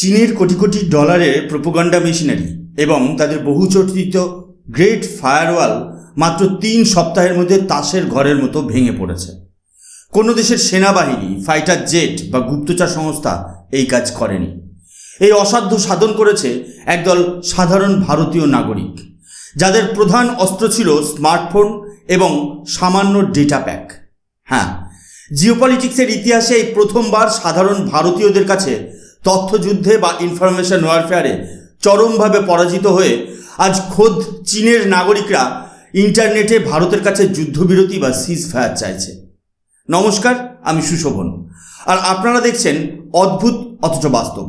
চীনের কোটি কোটি ডলারের propaganda machinery এবং তাদের বহুচর্চিত গ্রেট ফায়ারওয়াল মাত্র 3 সপ্তাহের মধ্যে তাসের ঘরের মতো ভেঙে পড়েছে। কোনো দেশের সেনাবাহিনী, ফাইটার জেট বা গুপ্তচর সংস্থা এই কাজ করেনি। এই অসাধ্য সাধন করেছে একদল সাধারণ ভারতীয় নাগরিক, যাদের প্রধান অস্ত্র ছিল স্মার্টফোন এবং সামান্য ডেটা প্যাক। হ্যাঁ, জিওপলিটিক্সের ইতিহাসে এই প্রথমবার সাধারণ ভারতীয়দের কাছে তথ্যযুদ্ধে বা ইনফরমেশন ওয়ারফেয়ারে চরমভাবে পরাজিত হয়ে আজ খোদ চীনের নাগরিকরা ইন্টারনেটে ভারতের কাছে যুদ্ধবিরতি বা সিজ ফায়ার চাইছে। নমস্কার, আমি সুশোভন, আর আপনারা দেখছেন অদ্ভুত অথচ বাস্তব।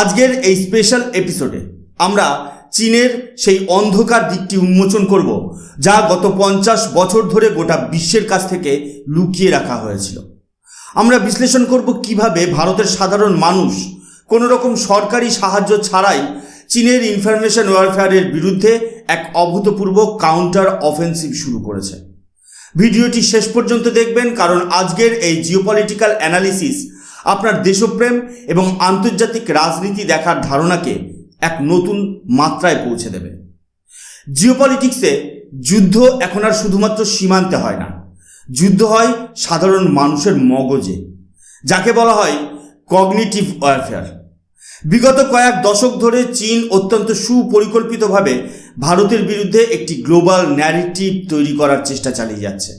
আজকের এই স্পেশাল এপিসোডে আমরা চীনের সেই অন্ধকার দিকটি উন্মোচন করব, যা গত 50 বছর ধরে গোটা বিশ্বের কাছ থেকে লুকিয়ে রাখা হয়েছিল। আমরা বিশ্লেষণ করব কিভাবে ভারতের সাধারণ মানুষ কোনো রকম সরকারি সাহায্য ছাড়াই চীনের ইনফরমেশন ওয়ারফেয়ারের বিরুদ্ধে এক অভূতপূর্ব কাউন্টার অফেন্সিভ শুরু করেছে। ভিডিওটি শেষ পর্যন্ত দেখবেন, কারণ আজকের এই জিওপলিটিক্যাল অ্যানালিসিস আপনার দেশপ্রেম এবং আন্তর্জাতিক রাজনীতি দেখার ধারণাকে এক নতুন মাত্রায় পৌঁছে দেবে। জিওপলিটিক্সে যুদ্ধ এখন আর শুধুমাত্র সীমান্তে হয় না, যুদ্ধ হয় সাধারণ মানুষের মগজে, যাকে বলা হয় কগনিটিভ ওয়ারফেয়ার। বিগত কয়েক দশক ধরে চীন অত্যন্ত সুপরিকল্পিতভাবে ভারতের বিরুদ্ধে একটি গ্লোবাল ন্যারেটিভ তৈরি করার চেষ্টা চালিয়ে যাচ্ছে।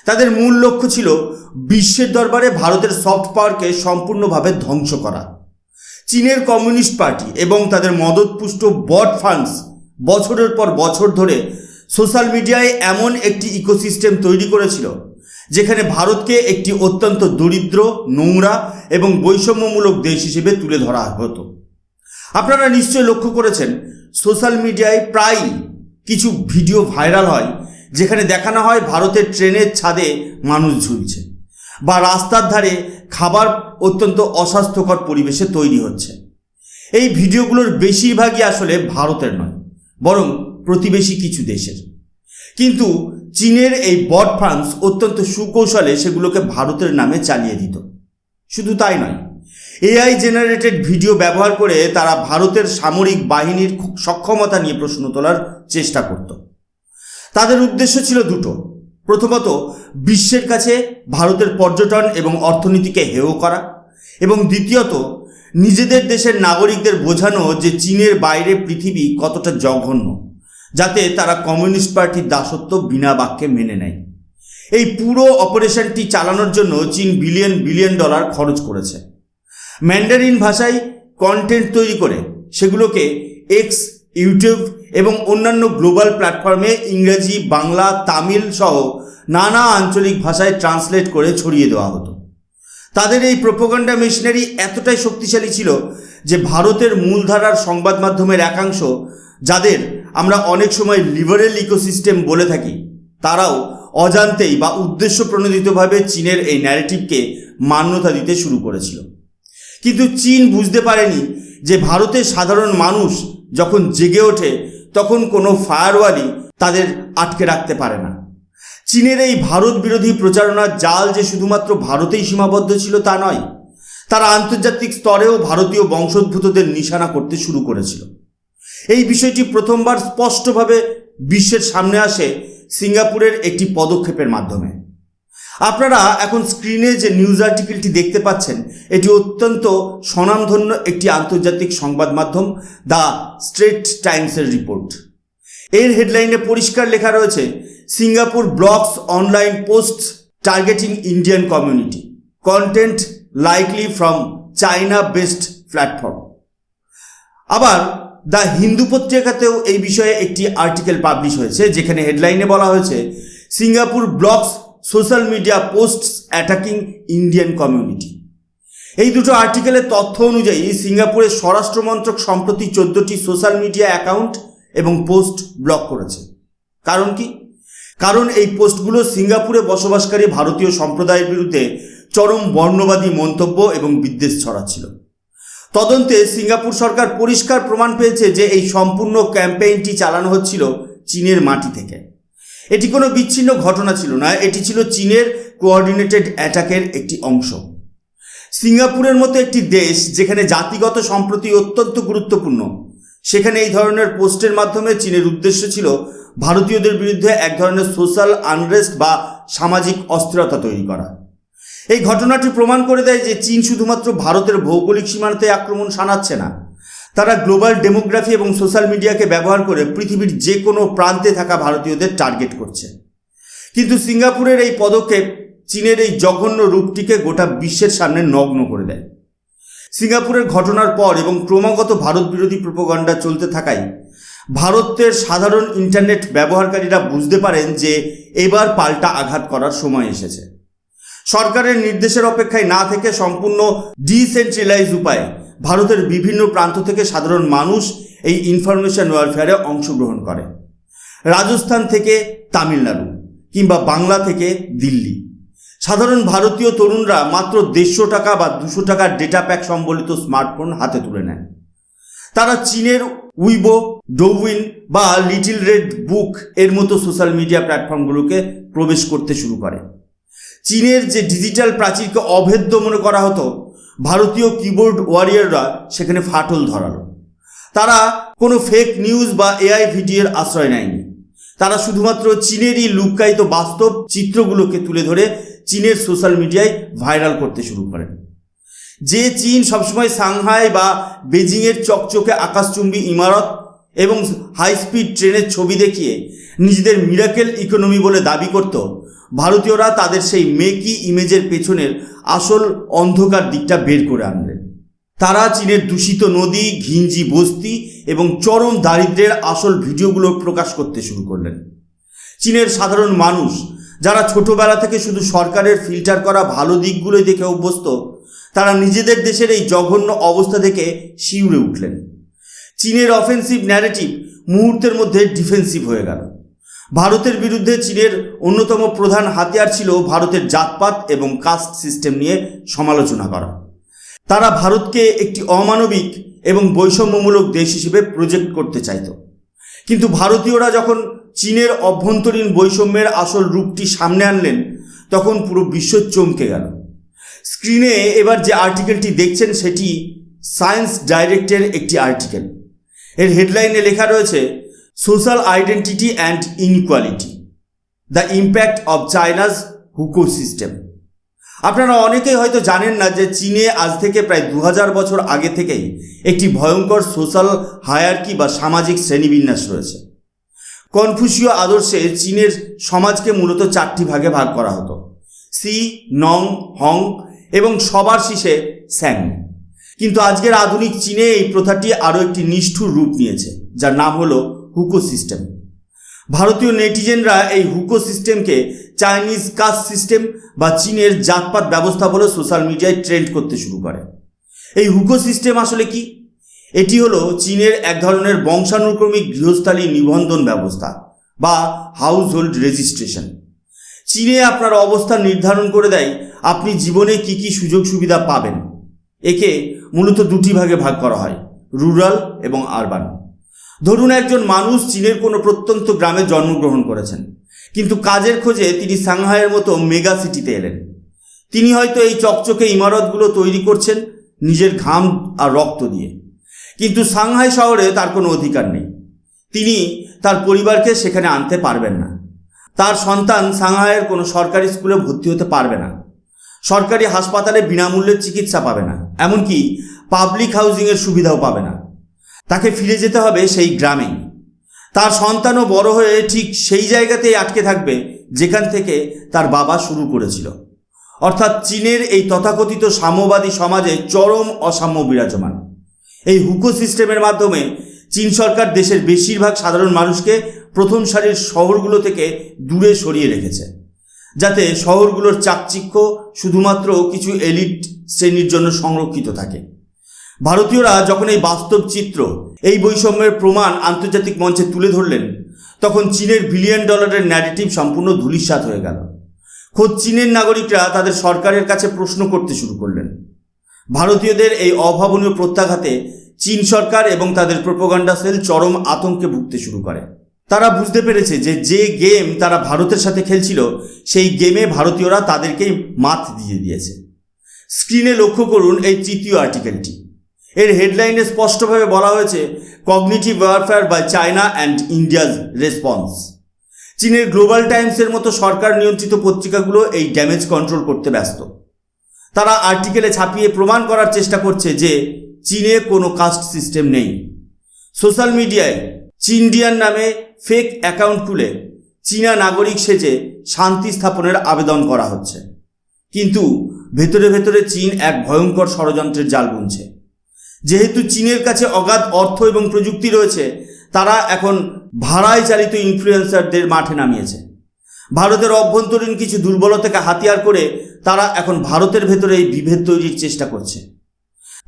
তাদের মূল লক্ষ্য ছিল বিশ্বের দরবারে ভারতের সফট পাওয়ারকে সম্পূর্ণভাবে ধ্বংস করা। চীনের কমিউনিস্ট পার্টি এবং তাদের মদতপুষ্ট বট ফান্ডস বছরের পর বছর ধরে সোশ্যাল মিডিয়ায় এমন একটি ইকোসিস্টেম তৈরি করেছিল, যেখানে ভারতকে একটি অত্যন্ত দরিদ্র, নোংরা এবং বৈষম্যমূলক দেশ হিসেবে তুলে ধরা হতো। আপনারা নিশ্চয়ই লক্ষ্য করেছেন, সোশ্যাল মিডিয়ায় প্রায়ই কিছু ভিডিও ভাইরাল হয় যেখানে দেখানো হয় ভারতের ট্রেনের ছাদে মানুষ ঝুলছে, বা রাস্তার ধারে খাবার অত্যন্ত অস্বাস্থ্যকর পরিবেশে তৈরি হচ্ছে। এই ভিডিওগুলোর বেশিরভাগই আসলে ভারতের নয়, বরং প্রতিবেশী কিছু দেশের। কিন্তু চীনের এই বট ফান্ডস অত্যন্ত সুকৌশলে সেগুলোকে ভারতের নামে চালিয়ে দিত। শুধু তাই নয়, এআই জেনারেটেড ভিডিও ব্যবহার করে তারা ভারতের সামরিক বাহিনীর সক্ষমতা নিয়ে প্রশ্ন তোলার চেষ্টা করত। তাদের উদ্দেশ্য ছিল দুটো: প্রথমত, বিশ্বের কাছে ভারতের পর্যটন এবং অর্থনীতিকে হেয় করা, এবং দ্বিতীয়ত, নিজেদের দেশের নাগরিকদের বোঝানো যে চীনের বাইরে পৃথিবী কতটা জঘন্য, যাতে তারা কমিউনিস্ট পার্টির দাসত্ব বিনা বাক্যে মেনে নেয়। এই পুরো অপারেশনটি চালানোর জন্য চীন বিলিয়ন বিলিয়ন ডলার খরচ করেছে। ম্যান্ডারিন ভাষায় কন্টেন্ট তৈরি করে সেগুলোকে এক্স, ইউটিউব এবং অন্যান্য গ্লোবাল প্ল্যাটফর্মে ইংরেজি, বাংলা, তামিল সহ নানা আঞ্চলিক ভাষায় ট্রান্সলেট করে ছড়িয়ে দেওয়া হতো। তাদের এই প্রোপাগান্ডা মেশিনারি এতটাই শক্তিশালী ছিল যে ভারতের মূলধারার সংবাদ মাধ্যমের একাংশ, যাদের আমরা অনেক সময় লিবারেল ইকোসিস্টেম বলে থাকি, তারাও অজান্তেই বা উদ্দেশ্য প্রণোদিতভাবে চীনের এই ন্যারেটিভকে মান্যতা দিতে শুরু করেছিল। কিন্তু চীন বুঝতে পারেনি যে ভারতের সাধারণ মানুষ যখন জেগে ওঠে, তখন কোনো ফায়ারওয়ালই তাদের আটকে রাখতে পারে না। চীনের এই ভারত বিরোধী প্রচারণার জাল যে শুধুমাত্র ভারতেই সীমাবদ্ধ ছিল তা নয়, তারা আন্তর্জাতিক স্তরেও ভারতীয় বংশোদ্ভূতদের নিশানা করতে শুরু করেছিল। এই বিষয়টি প্রথমবার স্পষ্টভাবে বিশ্বের সামনে আসে সিঙ্গাপুরের একটি পদক্ষেপের মাধ্যমে। আপনারা এখন স্ক্রিনে যে নিউজ আর্টিকেলটি দেখতে পাচ্ছেন, এটি অত্যন্ত স্বনামধন্য একটি আন্তর্জাতিক সংবাদ মাধ্যম দ্য স্ট্রেট টাইমসের রিপোর্ট। এর হেডলাইনে পরিষ্কার লেখা রয়েছে, Singapore blocks online posts targeting Indian community, content likely from China based platform. আবার দ্য হিন্দু পত্রিকাতেও এই বিষয়ে একটি আর্টিকেল পাবলিশ হয়েছে, যেখানে হেডলাইনে বলা হয়েছে, Singapore blocks social media posts attacking Indian community. এই দুটো আর্টিকেলের তথ্য অনুযায়ী সিঙ্গাপুরের স্বরাষ্ট্রমন্ত্রক সম্প্রতি 14টি সোশ্যাল মিডিয়া অ্যাকাউন্ট এবং পোস্ট ব্লক করেছে। কারণ কি? কারণ এই পোস্টগুলো সিঙ্গাপুরে বসবাসকারী ভারতীয় সম্প্রদায়ের বিরুদ্ধে চরম বর্ণবাদী মন্তব্য এবং বিদ্বেষ ছড়াচ্ছিল। তদন্তে সিঙ্গাপুর সরকার পরিষ্কার প্রমাণ পেয়েছে যে এই সম্পূর্ণ ক্যাম্পেইনটি চালানো হচ্ছিল চীনের মাটি থেকে। এটি কোনো বিচ্ছিন্ন ঘটনা ছিল না, এটি ছিল চীনের কোঅর্ডিনেটেড অ্যাটাকের একটি অংশ। সিঙ্গাপুরের মতো একটি দেশ যেখানে জাতিগত সম্প্রতি অত্যন্ত গুরুত্বপূর্ণ, সেখানে এই ধরনের পোস্টের মাধ্যমে চীনের উদ্দেশ্য ছিল ভারতীয়দের বিরুদ্ধে এক ধরনের সোশ্যাল আনরেস্ট বা সামাজিক অস্থিরতা তৈরি করা। এই ঘটনাটি প্রমাণ করে দেয় যে চীন শুধুমাত্র ভারতের ভৌগোলিক সীমানাতে আক্রমণ শানাচ্ছে না, তারা গ্লোবাল ডেমোগ্রাফি এবং সোশ্যাল মিডিয়াকে ব্যবহার করে পৃথিবীর যে কোনো প্রান্তে থাকা ভারতীয়দের টার্গেট করছে। কিন্তু সিঙ্গাপুরের এই পদক্ষেপ চীনের এই জঘন্য রূপটিকে গোটা বিশ্বের সামনে নগ্ন করে দেয়। সিঙ্গাপুরের ঘটনার পর এবং ক্রমাগত ভারত বিরোধী প্রোপাগান্ডা চলতে থাকায় ভারতের সাধারণ ইন্টারনেট ব্যবহারকারীরা বুঝতে পারেন যে এবার পাল্টা আঘাত করার সময় এসেছে। সরকারের নির্দেশের অপেক্ষায় না থেকে সম্পূর্ণ ডিসেন্ট্রালাইজ উপায়ে ভারতের বিভিন্ন প্রান্ত থেকে সাধারণ মানুষ এই ইনফরমেশন ওয়ারফেয়ারে অংশগ্রহণ করে। রাজস্থান থেকে তামিলনাড়ু কিংবা বাংলা থেকে দিল্লি, সাধারণ ভারতীয় তরুণরা মাত্র 150 টাকা বা 200 টাকার ডেটা প্যাক সম্বলিত স্মার্টফোন হাতে তুলে নেন। তারা চীনের উইবো, ডোউইন বা লিটল রেড বুক এর মতো সোশ্যাল মিডিয়া প্ল্যাটফর্মগুলোকে প্রবেশ করতে শুরু করে। চীনের যে ডিজিটাল প্রাচীরকে অভেদ্য মনে করা হতো, ভারতীয় কিবোর্ড ওয়ারিয়াররা সেখানে ফাটল ধরালো। তারা কোনো ফেক নিউজ বা এআই ভিডিওর আশ্রয় নেয়নি, তারা শুধুমাত্র চীনেরই লুক্কায়িত বাস্তব চিত্রগুলোকে তুলে ধরে চীনের সোশ্যাল মিডিয়ায় ভাইরাল করতে শুরু করেন। যে চীন সবসময় সাংহাই বা বেজিংয়ের চকচকে আকাশচুম্বী ইমারত এবং হাই স্পিড ট্রেনের ছবি দেখিয়ে নিজেদের মিরাকেল ইকোনমি বলে দাবি করত, ভারতীয়রা তাদের সেই মেকি ইমেজের পেছনের আসল অন্ধকার দিকটা বের করে আনলেন। তারা চীনের দূষিত নদী, ঘিঞ্জি বস্তি এবং চরম দারিদ্র্যের আসল ভিডিওগুলো প্রকাশ করতে শুরু করলেন। চীনের সাধারণ মানুষ যারা ছোটবেলা থেকে শুধু সরকারের ফিল্টার করা ভালো দিকগুলোই দেখে অভ্যস্ত, তারা নিজেদের দেশের এই জঘন্য অবস্থা থেকে শিউরে উঠলেন। চীনের অফেন্সিভ ন্যারেটিভ মুহূর্তের মধ্যে ডিফেন্সিভ হয়ে গেল। ভারতের বিরুদ্ধে চীনের অন্যতম প্রধান হাতিয়ার ছিল ভারতের জাতপাত এবং কাস্ট সিস্টেম নিয়ে সমালোচনা করা। তারা ভারতকে একটি অমানবিক এবং বৈষম্যমূলক দেশ হিসেবে প্রজেক্ট করতে চাইত। কিন্তু ভারতীয়রা যখন চীনের অভ্যন্তরীণ বৈষম্যের আসল রূপটি সামনে আনলেন, তখন পুরো বিশ্ব চমকে গেল। স্ক্রিনে এবার যে আর্টিকেলটি দেখছেন সেটি সায়েন্স ডাইরেক্টের একটি আর্টিকেল। এর হেডলাইনে লেখা রয়েছে, social identity and inequality, the impact of চায়নাজ হুকো system. আপনারা অনেকেই হয়তো জানেন না যে চীনে আজ থেকে প্রায় 2000 বছর আগে থেকেই একটি ভয়ঙ্কর সোশ্যাল হায়ারকি বা সামাজিক শ্রেণীবিন্যাস রয়েছে। কনফুসীয় আদর্শে চীনের সমাজকে মূলত 4টি ভাগে ভাগ করা হতো, সি, নং, হং এবং সবার শেষে স্যাং। কিন্তু আজকের আধুনিক চীনে এই প্রথাটি আরও একটি নিষ্ঠুর রূপ নিয়েছে, যার নাম হলো হুকো সিস্টেম। ভারতীয় নেটিজেনরা এই হুকো সিস্টেমকে চাইনিজ কাস্ট সিস্টেম বা চীনের জাতপাত ব্যবস্থা বলে সোশ্যাল মিডিয়ায় ট্রেন্ড করতে শুরু করে। এই হুকো সিস্টেম আসলে কি? এটি হলো চীনের এক ধরনের বংশানুক্রমিক গৃহস্থালী নিবন্ধন ব্যবস্থা বা হাউস হোল্ড রেজিস্ট্রেশন। চীনে আপনার অবস্থান নির্ধারণ করে দেয় আপনি জীবনে কি কি সুযোগ সুবিধা পাবেন। একে মূলত 2টি ভাগে ভাগ করা হয়, রুরাল এবং আরবান। ধরুন একজন মানুষ চীনের কোনো প্রত্যন্ত গ্রামে জন্মগ্রহণ করেছেন, কিন্তু কাজের খোঁজে তিনি সাংহাইয়ের মতো মেগা সিটিতে এলেন। তিনি হয়তো এই চকচকে ইমারতগুলো তৈরি করছেন নিজের ঘাম আর রক্ত দিয়ে, কিন্তু সাংহাই শহরে তার কোনো অধিকার নেই। তিনি তার পরিবারকে সেখানে আনতে পারবেন না। তার সন্তান সাংহাইয়ের কোনো সরকারি স্কুলে ভর্তি হতে পারবে না, সরকারি হাসপাতালে বিনামূল্যে চিকিৎসা পাবে না, এমনকি পাবলিক হাউজিংয়ের সুবিধাও পাবে না। তাকে ফিরে যেতে হবে সেই গ্রামেই। তার সন্তানও বড় হয়ে ঠিক সেই জায়গাতেই আটকে থাকবে যেখান থেকে তার বাবা শুরু করেছিল। অর্থাৎ চীনের এই তথাকথিত সাম্যবাদী সমাজে চরম অসাম্য বিরাজমান। এই হুকো সিস্টেমের মাধ্যমে চীন সরকার দেশের বেশিরভাগ সাধারণ মানুষকে প্রথম সারির শহরগুলো থেকে দূরে সরিয়ে রেখেছে, যাতে শহরগুলোর চাকচিক্য শুধুমাত্র কিছু এলিট শ্রেণীর জন্য সংরক্ষিত থাকে। ভারতীয়রা যখন এই বাস্তব চিত্র, এই বৈষম্যের প্রমাণ আন্তর্জাতিক মঞ্চে তুলে ধরলেন, তখন চীনের $1 বিলিয়ন ন্যারেটিভ সম্পূর্ণ ধূলিসাৎ হয়ে গেল। খোদ চীনের নাগরিকরা তাদের সরকারের কাছে প্রশ্ন করতে শুরু করলেন। ভারতীয়দের এই অভাবনীয় প্রত্যাঘাতে চীন সরকার এবং তাদের প্রোপাগান্ডা সেল চরম আতঙ্কে ভুগতে শুরু করে। তারা বুঝতে পেরেছে যে গেম তারা ভারতের সাথে খেলছিল, সেই গেমে ভারতীয়রা তাদেরকেই মাত দিয়ে দিয়েছে। স্ক্রিনে লক্ষ্য করুন এই তৃতীয় আর্টিকেলটি। এর হেডলাইনে স্পষ্টভাবে বলা হয়েছে cognitive warfare by China and India's response. চীনের গ্লোবাল টাইমসের মতো সরকার নিয়ন্ত্রিত পত্রিকাগুলো এই ড্যামেজ কন্ট্রোল করতে ব্যস্ত। তারা আর্টিকেলে ছাপিয়ে প্রমাণ করার চেষ্টা করছে যে চীনে কোনো কাস্ট সিস্টেম নেই। সোশ্যাল মিডিয়ায় চীনডিয়ান নামে ফেক অ্যাকাউন্ট খুলে চীনা নাগরিক সেজে শান্তি স্থাপনের আবেদন করা হচ্ছে, কিন্তু ভেতরে ভেতরে চীন এক ভয়ঙ্কর ষড়যন্ত্রের জাল বুনছে। যেহেতু চীনের কাছে অগাধ অর্থ এবং প্রযুক্তি রয়েছে, তারা এখন ভাড়ায় চালিত ইনফ্লুয়েন্সারদের মাঠে নামিয়েছে। ভারতের অভ্যন্তরীণ কিছু দুর্বলতাকে হাতিয়ার করে তারা এখন ভারতের ভেতরে এই বিভেদ তৈরির চেষ্টা করছে।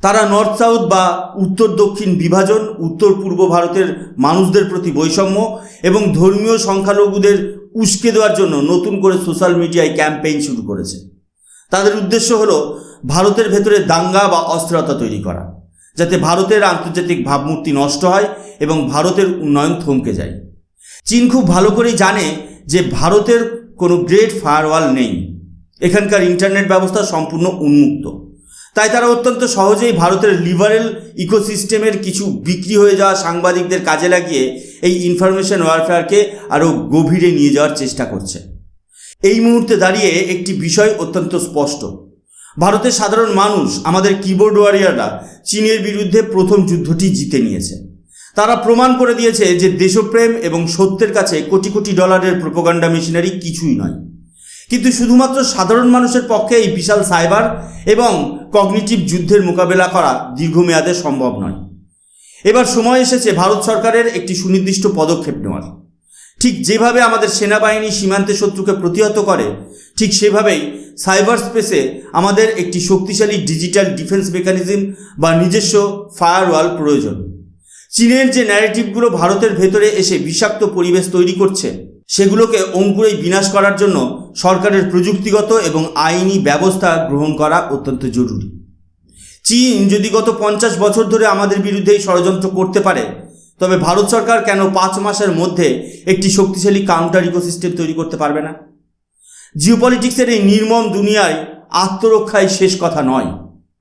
তারা নর্থ সাউথ বা উত্তর দক্ষিণ বিভাজন, উত্তর পূর্ব ভারতের মানুষদের প্রতি বৈষম্য এবং ধর্মীয় সংখ্যালঘুদের উস্কে দেওয়ার জন্য নতুন করে সোশ্যাল মিডিয়ায় ক্যাম্পেইন শুরু করেছে। তাদের উদ্দেশ্য হলো ভারতের ভেতরে দাঙ্গা বা অস্থিরতা তৈরি করা, যাতে ভারতের আন্তর্জাতিক ভাবমূর্তি নষ্ট হয় এবং ভারতের উন্নয়ন থমকে যায়। চীন খুব ভালো করেই জানে যে ভারতের কোনো গ্রেট ফায়ারওয়াল নেই। এখানকার ইন্টারনেট ব্যবস্থা সম্পূর্ণ উন্মুক্ত। তাই তারা অত্যন্ত সহজেই ভারতের লিবারেল ইকোসিস্টেমের কিছু বিক্রি হয়ে যাওয়া সাংবাদিকদের কাজে লাগিয়ে এই ইনফরমেশন ওয়ারফেয়ারকে আরও গভীরে নিয়ে যাওয়ার চেষ্টা করছে। এই মুহূর্তে দাঁড়িয়ে একটি বিষয় অত্যন্ত স্পষ্ট। ভারতের সাধারণ মানুষ, আমাদের কিবোর্ড ওয়ারিয়াররা চীনের বিরুদ্ধে প্রথম যুদ্ধটি জিতে নিয়েছে। তারা প্রমাণ করে দিয়েছে যে দেশপ্রেম এবং সত্যের কাছে কোটি কোটি ডলারের প্রোপাগান্ডা মেশিনারি কিছুই নয়। কিন্তু শুধুমাত্র সাধারণ মানুষের পক্ষে এই বিশাল সাইবার এবং কগনিটিভ যুদ্ধের মোকাবেলা করা দীর্ঘমেয়াদে সম্ভব নয়। এবার সময় এসেছে ভারত সরকারের একটি সুনির্দিষ্ট পদক্ষেপ নেওয়ার। ঠিক যেভাবে আমাদের সেনাবাহিনী সীমান্তে শত্রুকে প্রতিহত করে, ঠিক সেভাবেই সাইবার স্পেসে আমাদের একটি শক্তিশালী ডিজিটাল ডিফেন্স মেকানিজম বা নিজস্ব ফায়ারওয়াল প্রয়োজন। চীনের যে ন্যারেটিভগুলো ভারতের ভেতরে এসে বিষাক্ত পরিবেশ তৈরি করছে, সেগুলোকে অঙ্কুরেই বিনাশ করার জন্য সরকারের প্রযুক্তিগত এবং আইনি ব্যবস্থা গ্রহণ করা অত্যন্ত জরুরি। চীন যদি গত 50 বছর ধরে আমাদের বিরুদ্ধে এই ষড়যন্ত্র করতে পারে, তবে ভারত সরকার কেন 5 মাসের মধ্যে একটি শক্তিশালী কাউন্টার ইকোসিস্টেম তৈরি করতে পারবে না? জিওপলিটিক্সের এই নির্মম দুনিয়ায় আত্মরক্ষাই শেষ কথা নয়,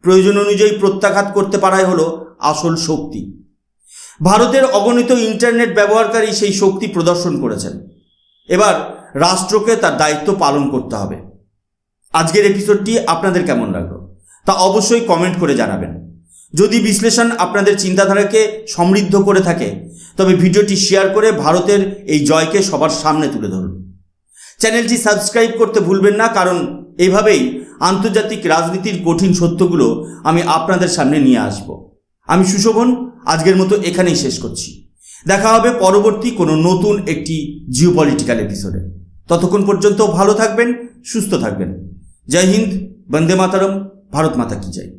প্রয়োজন অনুযায়ী প্রত্যাঘাত করতে পারাই হলো আসল শক্তি। ভারতের অগণিত ইন্টারনেট ব্যবহারকারী সেই শক্তি প্রদর্শন করেছেন। এবার রাষ্ট্রকে তার দায়িত্ব পালন করতে হবে। আজকের এপিসোডটি আপনাদের কেমন লাগলো তা অবশ্যই কমেন্ট করে জানাবেন। যদি বিশ্লেষণ আপনাদের চিন্তাধারাকে সমৃদ্ধ করে থাকে, তবে ভিডিওটি শেয়ার করে ভারতের এই জয়কে সবার সামনে তুলে ধরুন। চ্যানেলটি সাবস্ক্রাইব করতে ভুলবেন না, কারণ এভাবেই আন্তর্জাতিক রাজনীতির কঠিন সত্যগুলো আমি আপনাদের সামনে নিয়ে আসব। আমি সুশোভন, আজকের মতো এখানেই শেষ করছি। দেখা হবে পরবর্তী কোনো নতুন একটি জিওপলিটিক্যাল এপিসোডে। ততক্ষণ পর্যন্ত ভালো থাকবেন, সুস্থ থাকবেন। জয় হিন্দ, বন্দে মাতরম, ভারত মাতা কি জয়।